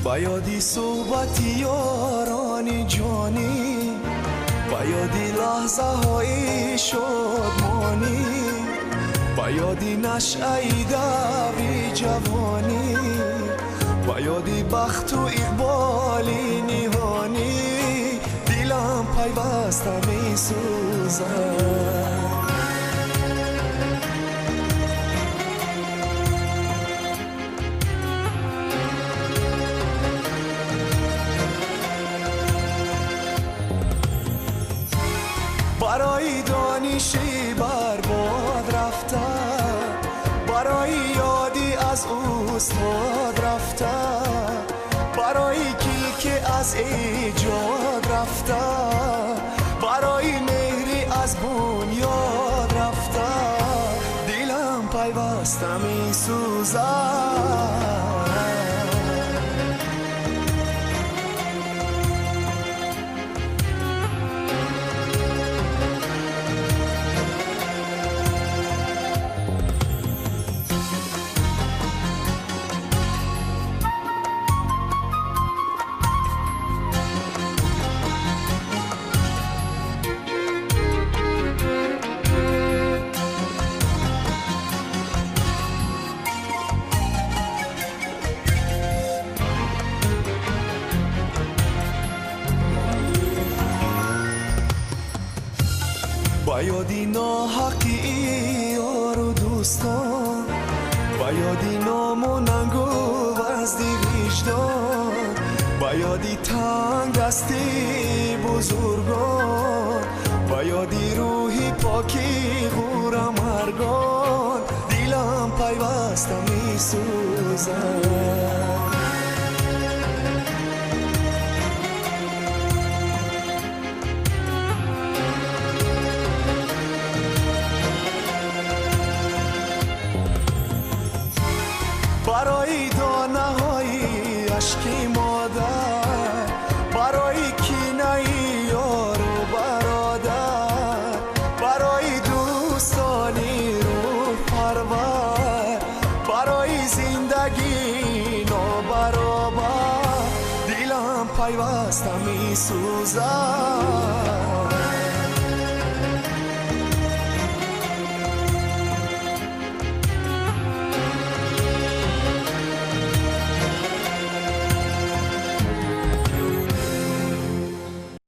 با یادی صحبتی یارانی جانی، با یادی لحظه های شادمانی، با یادی نشعی دوی جوانی، با یادی بخت و اقبالی نهانی، دلم پیوسته می سوزد. برای دانشی برباد رفته، برای یادی از استاد رفته، برای که از ایجاد رفته، برای مهری از بنیاد رفته، دلم پیوسته می سوزد. با یادی ناحقی یار و دوستان، با یادی نام و ننگ و وزدی وجدان، با یادی تنگ دستی بزرگان، با یادی روحی پاکی غور مرگان، دلم پیوسته می سوزد. برای دانه های عشقی مادر، برای کینه یار و برادر، برای دوستانی رو پرور، برای زندگی نابرابر، دلم پیوسته می سوزد.